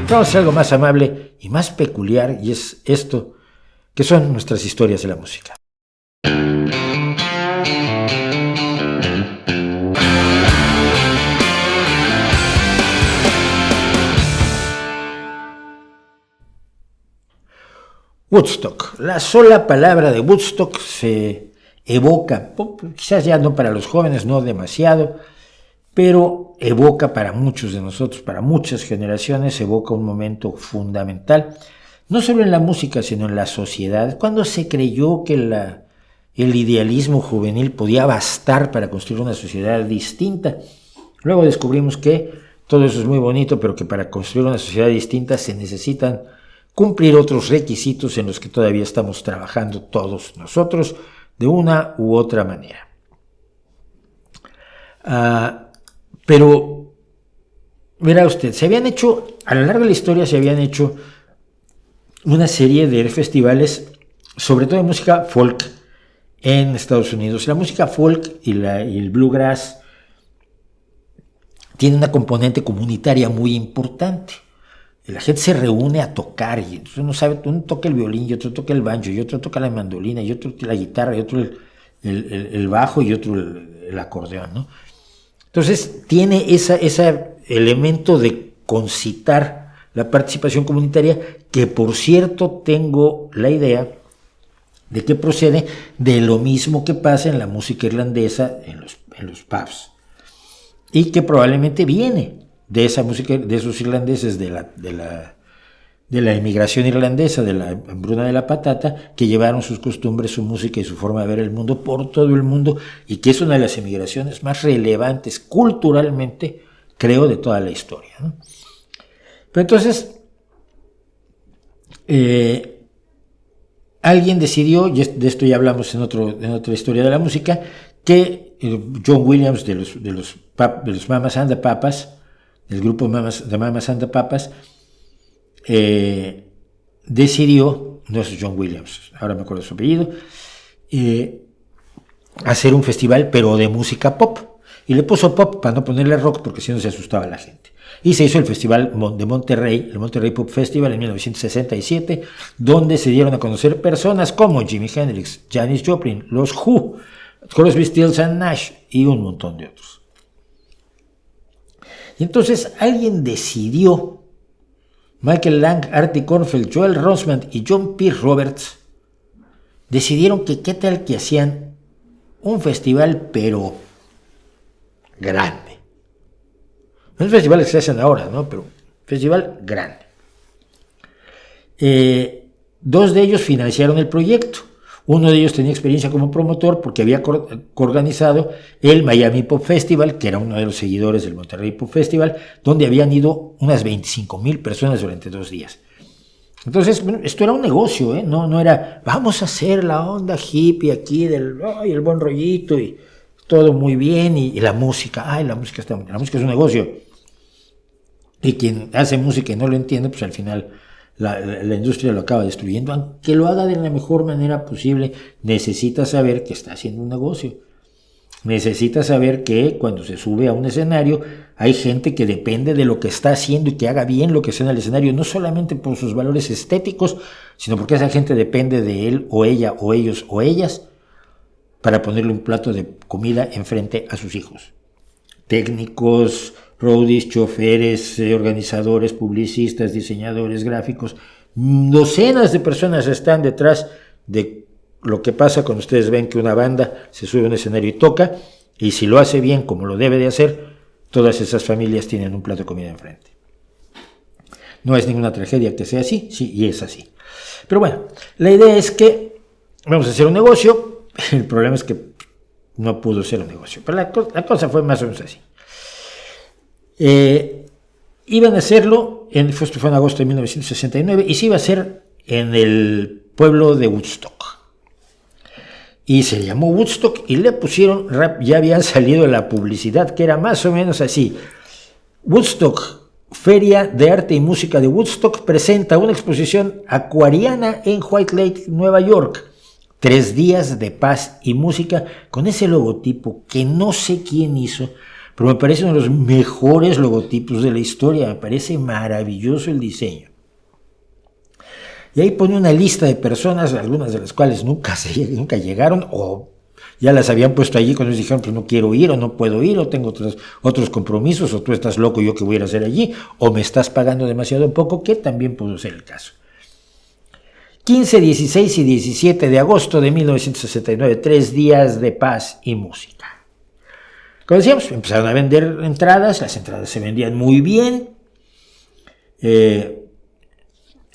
Vamos a hacer algo más amable y más peculiar, y es esto, que son nuestras historias de la música. Woodstock. La sola palabra de Woodstock se evoca, quizás ya no para los jóvenes, no demasiado, pero evoca para muchos de nosotros, para muchas generaciones, evoca un momento fundamental, no solo en la música, sino en la sociedad, cuando se creyó que el idealismo juvenil podía bastar para construir una sociedad distinta. Luego descubrimos que todo eso es muy bonito, pero que para construir una sociedad distinta se necesitan cumplir otros requisitos en los que todavía estamos trabajando todos nosotros de una u otra manera. Pero, verá usted, a lo largo de la historia se habían hecho una serie de festivales, sobre todo de música folk en Estados Unidos. La música folk y el bluegrass tiene una componente comunitaria muy importante. La gente se reúne a tocar, y uno toca el violín, y otro toca el banjo, y otro toca la mandolina, y otro la guitarra, y otro el bajo, y otro el acordeón, ¿no? Entonces tiene ese elemento de concitar la participación comunitaria, que por cierto tengo la idea de que procede de lo mismo que pasa en la música irlandesa en los pubs, y que probablemente viene de esa música, de esos irlandeses, de la inmigración irlandesa, de la hambruna de la patata, que llevaron sus costumbres, su música y su forma de ver el mundo por todo el mundo, y que es una de las emigraciones más relevantes culturalmente, creo, de toda la historia, ¿no? Pero entonces, alguien decidió, y de esto ya hablamos en otra historia de la música, que John Williams de los Mamas and the Papas, el grupo de Mamas and the Papas, decidió, no es John Williams, ahora me acuerdo su apellido, hacer un festival pero de música pop, y le puso pop para no ponerle rock porque si no se asustaba la gente, y se hizo el festival de Monterrey, el Monterrey Pop Festival en 1967, donde se dieron a conocer personas como Jimi Hendrix, Janis Joplin, los Who, Crosby, Stills and Nash y un montón de otros. Y entonces alguien decidió, Michael Lang, Artie Kornfeld, Joel Rosman y John P. Roberts, decidieron que qué tal que hacían un festival pero grande. No es festival que se hacen ahora, ¿no? Pero festival grande. Dos de ellos financiaron el proyecto. Uno de ellos tenía experiencia como promotor porque había organizado el Miami Pop Festival, que era uno de los seguidores del Monterrey Pop Festival, donde habían ido unas 25,000 personas durante 2 días. Entonces, bueno, esto era un negocio, ¿eh? No era, vamos a hacer la onda hippie aquí el buen rollito y todo muy bien, y la música, la música es un negocio. Y quien hace música y no lo entiende, pues al final la industria lo acaba destruyendo. Aunque lo haga de la mejor manera posible, necesita saber que está haciendo un negocio. Necesita saber que cuando se sube a un escenario hay gente que depende de lo que está haciendo y que haga bien lo que sea en el escenario, no solamente por sus valores estéticos, sino porque esa gente depende de él o ella o ellos o ellas para ponerle un plato de comida enfrente a sus hijos. Técnicos, roadies, choferes, organizadores, publicistas, diseñadores gráficos, docenas de personas están detrás de lo que pasa cuando ustedes ven que una banda se sube a un escenario y toca, y si lo hace bien como lo debe de hacer, todas esas familias tienen un plato de comida enfrente. No es ninguna tragedia que sea así, sí, y es así. Pero bueno, la idea es que vamos a hacer un negocio. El problema es que no pudo ser un negocio, pero la cosa fue más o menos así. Iban a hacerlo, fue en agosto de 1969, y se iba a hacer en el pueblo de Woodstock. Y se llamó Woodstock y le pusieron, ya habían salido la publicidad, que era más o menos así: Woodstock, Feria de Arte y Música de Woodstock, presenta una exposición acuariana en White Lake, Nueva York. 3 días de paz y música, con ese logotipo que no sé quién hizo, pero me parece uno de los mejores logotipos de la historia, me parece maravilloso el diseño. Y ahí pone una lista de personas, algunas de las cuales nunca llegaron, o ya las habían puesto allí cuando ellos dijeron que no quiero ir, o no puedo ir, o tengo otros compromisos, o tú estás loco, yo qué voy a ir a hacer allí, o me estás pagando demasiado poco, que también pudo ser el caso. 15, 16 y 17 de agosto de 1969, 3 días de paz y música. Como decíamos, empezaron a vender entradas, las entradas se vendían muy bien.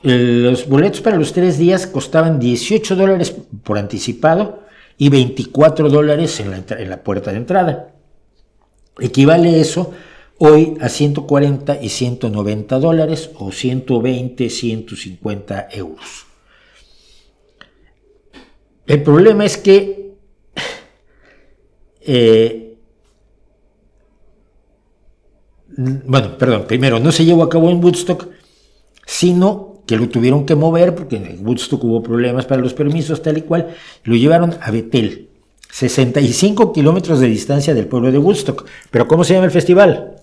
Los boletos para los 3 días costaban $18 por anticipado y $24 en la puerta de entrada. Equivale eso hoy a $140 y $190 o 120, 150 euros. El problema es que primero no se llevó a cabo en Woodstock, sino que lo tuvieron que mover porque en Woodstock hubo problemas para los permisos tal y cual, lo llevaron a Bethel, 65 kilómetros de distancia del pueblo de Woodstock. ¿Pero cómo se llama el festival?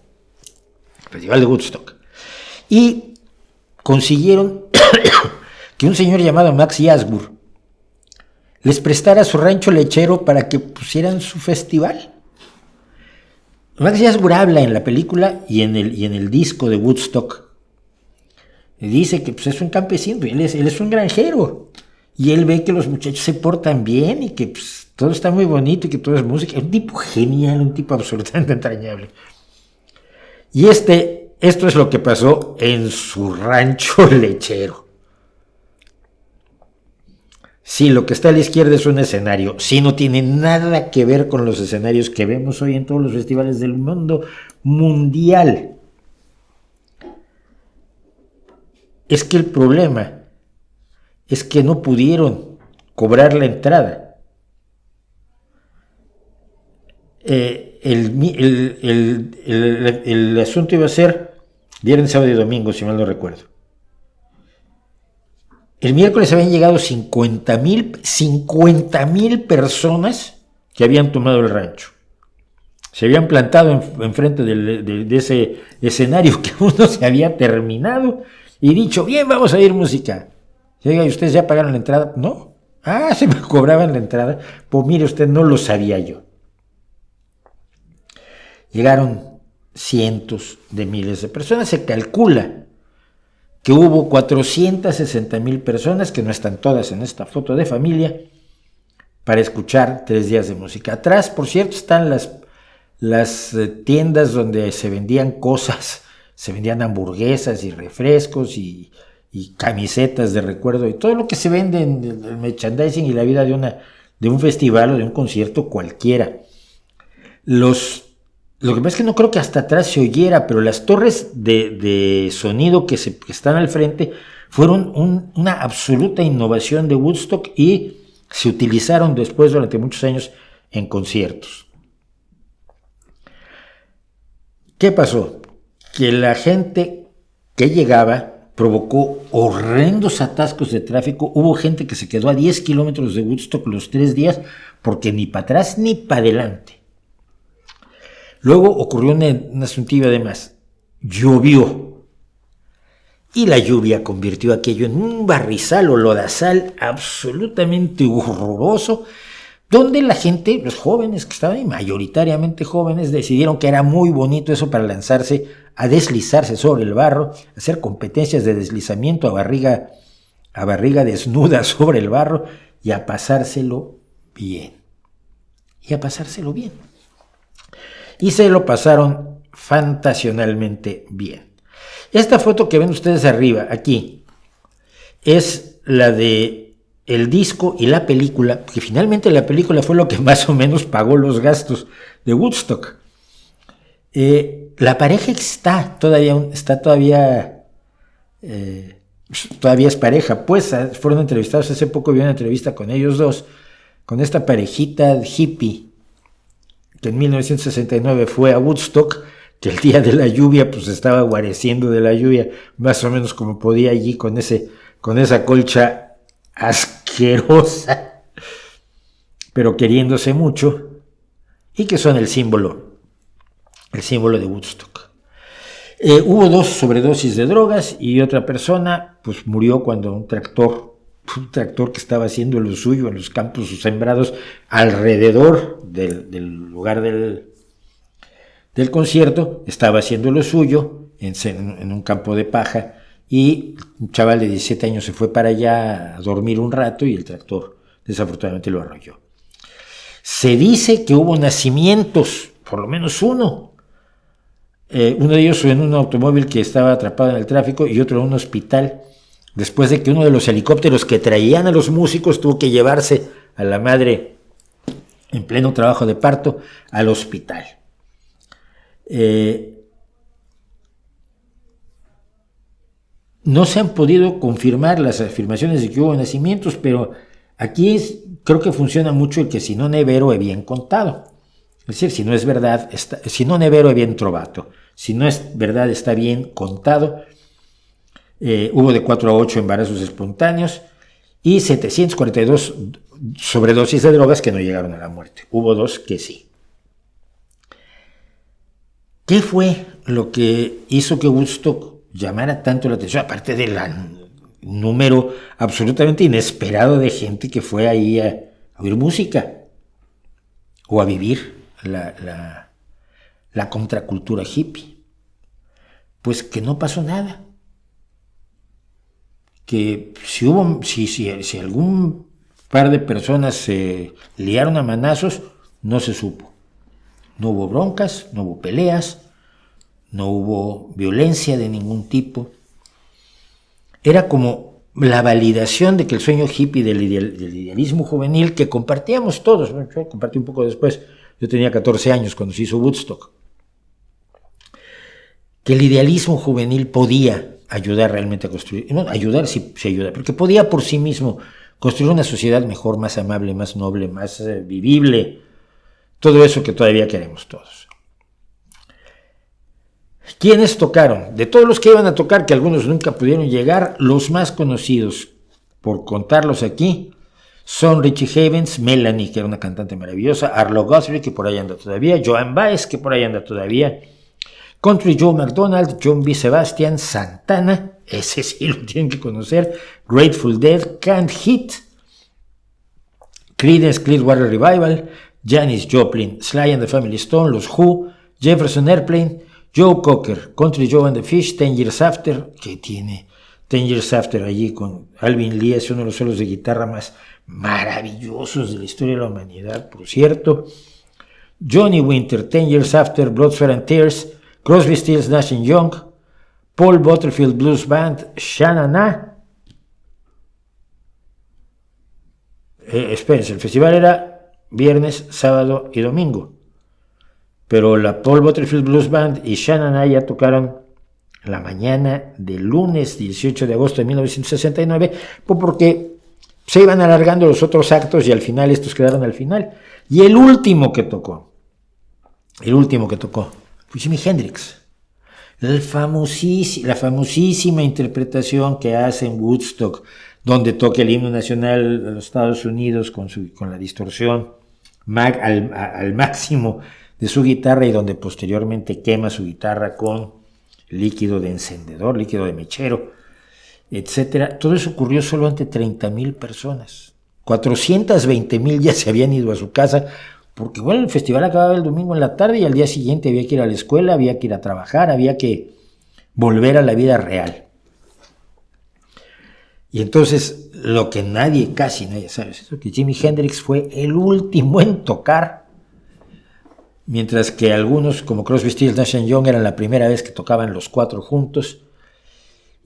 El Festival de Woodstock. Y consiguieron que un señor llamado Max Yasgur les prestara su rancho lechero para que pusieran su festival. Max Yasgur habla en la película y en el disco de Woodstock. Dice que pues, es un campesino, él es un granjero. Y él ve que los muchachos se portan bien y que pues, todo está muy bonito y que todo es música. Es un tipo genial, un tipo absolutamente entrañable. Y esto es lo que pasó en su rancho lechero. Sí, lo que está a la izquierda es un escenario. Sí, no tiene nada que ver con los escenarios que vemos hoy en todos los festivales del mundo mundial. Es que el problema es que no pudieron cobrar la entrada. El asunto iba a ser viernes, sábado y domingo, si mal no recuerdo. El miércoles habían llegado 50,000 personas que habían tomado el rancho. Se habían plantado enfrente de ese escenario que uno se había terminado y dicho, bien, vamos a oír música. Oiga, ¿y ustedes ya pagaron la entrada? No. Ah, se me cobraban la entrada. Pues mire, usted, no lo sabía yo. Llegaron cientos de miles de personas. Se calcula que hubo 460,000 personas, que no están todas en esta foto de familia, para escuchar 3 días de música. Atrás, por cierto, están las tiendas donde se vendían cosas, se vendían hamburguesas y refrescos y camisetas de recuerdo y todo lo que se vende en el merchandising y la vida de un festival o de un concierto cualquiera. Lo que pasa es que no creo que hasta atrás se oyera, pero las torres de sonido que están al frente fueron una absoluta innovación de Woodstock y se utilizaron después durante muchos años en conciertos. ¿Qué pasó? Que la gente que llegaba provocó horrendos atascos de tráfico. Hubo gente que se quedó a 10 kilómetros de Woodstock los 3 días porque ni para atrás ni para adelante. Luego ocurrió un asuntillo además. Llovió. Y la lluvia convirtió aquello en un barrizal o lodazal absolutamente horroroso, donde la gente, los jóvenes que estaban ahí, mayoritariamente jóvenes, decidieron que era muy bonito eso para lanzarse a deslizarse sobre el barro, hacer competencias de deslizamiento a barriga desnuda sobre el barro y a pasárselo bien. Y se lo pasaron fantasionalmente bien. Esta foto que ven ustedes arriba, aquí, es la de el disco y la película, que finalmente la película fue lo que más o menos pagó los gastos de Woodstock. La pareja todavía es pareja, pues fueron entrevistados hace poco, vi una entrevista con ellos dos, con esta parejita hippie, que en 1969 fue a Woodstock, que el día de la lluvia pues estaba guareciendo de la lluvia, más o menos como podía allí con esa colcha asquerosa, pero queriéndose mucho, y que son el símbolo el símbolo de Woodstock. Hubo 2 sobredosis de drogas y otra persona pues murió cuando un tractor que estaba haciendo lo suyo en los campos sembrados alrededor del lugar del concierto, estaba haciendo lo suyo en un campo de paja, y un chaval de 17 años se fue para allá a dormir un rato y el tractor desafortunadamente lo arrolló. Se dice que hubo nacimientos, por lo menos uno de ellos en un automóvil que estaba atrapado en el tráfico y otro en un hospital, después de que uno de los helicópteros que traían a los músicos tuvo que llevarse a la madre en pleno trabajo de parto al hospital. No se han podido confirmar las afirmaciones de que hubo nacimientos, pero aquí creo que funciona mucho el que si no ne vero è bien contado. Es decir, si no es verdad, si no ne vero è bien trovato. Si no es verdad, está bien contado. Hubo de 4 a 8 embarazos espontáneos y 742 sobredosis de drogas que no llegaron a la muerte. Hubo 2 que sí. ¿Qué fue lo que hizo que Woodstock llamara tanto la atención? Aparte del número absolutamente inesperado de gente que fue ahí a oír música o a vivir la contracultura hippie. Pues que no pasó nada. Que si algún par de personas se liaron a manazos, no se supo. No hubo broncas, no hubo peleas, no hubo violencia de ningún tipo. Era como la validación de que el sueño hippie del idealismo juvenil que compartíamos todos, yo compartí un poco después, yo tenía 14 años cuando se hizo Woodstock, que el idealismo juvenil podía ayudar realmente a construir, no, ayudar sí ayuda, porque podía por sí mismo construir una sociedad mejor, más amable, más noble, más vivible, todo eso que todavía queremos todos. ¿Quiénes tocaron? De todos los que iban a tocar, que algunos nunca pudieron llegar, los más conocidos, por contarlos aquí, son Richie Havens, Melanie, que era una cantante maravillosa, Arlo Guthrie, que por ahí anda todavía, Joan Baez, que por ahí anda todavía, Country Joe McDonald, John B. Sebastian, Santana, ese sí lo tienen que conocer, Grateful Dead, Canned Heat, Creedence Clearwater Revival, Janis Joplin, Sly and the Family Stone, Los Who, Jefferson Airplane, Joe Cocker, Country Joe and the Fish, 10 Years After, que tiene 10 Years After allí con Alvin Lee, es uno de los solos de guitarra más maravillosos de la historia de la humanidad, por cierto. Johnny Winter, 10 Years After, Blood, Sweat and Tears, Crosby, Stills, Nash & Young, Paul Butterfield Blues Band, Sha Na Na. Espérense, el festival era viernes, sábado y domingo, pero la Paul Butterfield Blues Band y Sha Na Na ya tocaron la mañana del lunes 18 de agosto de 1969, porque se iban alargando los otros actos y al final estos quedaron al final. Y el último que tocó fue Jimi Hendrix. La famosísima interpretación que hace en Woodstock, donde toca el himno nacional de los Estados Unidos con la distorsión al máximo de su guitarra y donde posteriormente quema su guitarra con líquido de encendedor, líquido de mechero, etcétera. Todo eso ocurrió solo ante 30,000 personas. 420,000 ya se habían ido a su casa, porque bueno, el festival acababa el domingo en la tarde y al día siguiente había que ir a la escuela, había que ir a trabajar, había que volver a la vida real. Y entonces, lo que casi nadie sabe, es eso, que Jimi Hendrix fue el último en tocar, mientras que algunos, como Crosby, Stills, Nash & Young, eran la primera vez que tocaban los 4 juntos,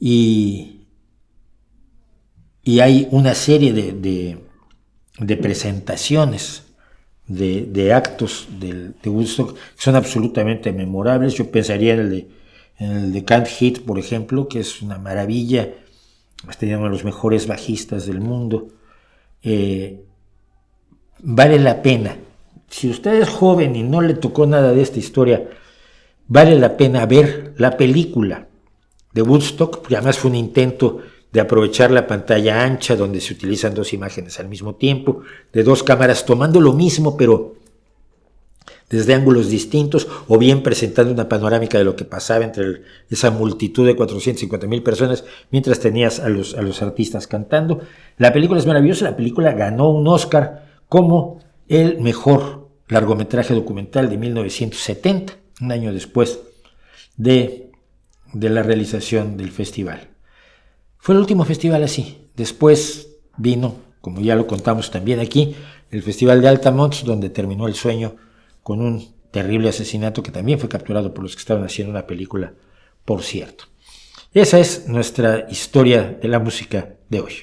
y hay una serie de presentaciones, de actos de Woodstock que son absolutamente memorables. Yo pensaría en el de Canned Heat, por ejemplo, que es una maravilla. Tenían uno de los mejores bajistas del mundo. Vale la pena. Si usted es joven y no le tocó nada de esta historia, vale la pena ver la película de Woodstock, porque además fue un intento de aprovechar la pantalla ancha, donde se utilizan 2 imágenes al mismo tiempo, de 2 cámaras tomando lo mismo, pero desde ángulos distintos, o bien presentando una panorámica de lo que pasaba entre esa multitud de 450,000 personas, mientras tenías a los artistas cantando. La película es maravillosa, la película ganó un Oscar como el mejor largometraje documental de 1970, un año después de la realización del festival. Fue el último festival así. Después vino, como ya lo contamos también aquí, el Festival de Altamont, donde terminó el sueño con un terrible asesinato que también fue capturado por los que estaban haciendo una película, por cierto. Esa es nuestra historia de la música de hoy.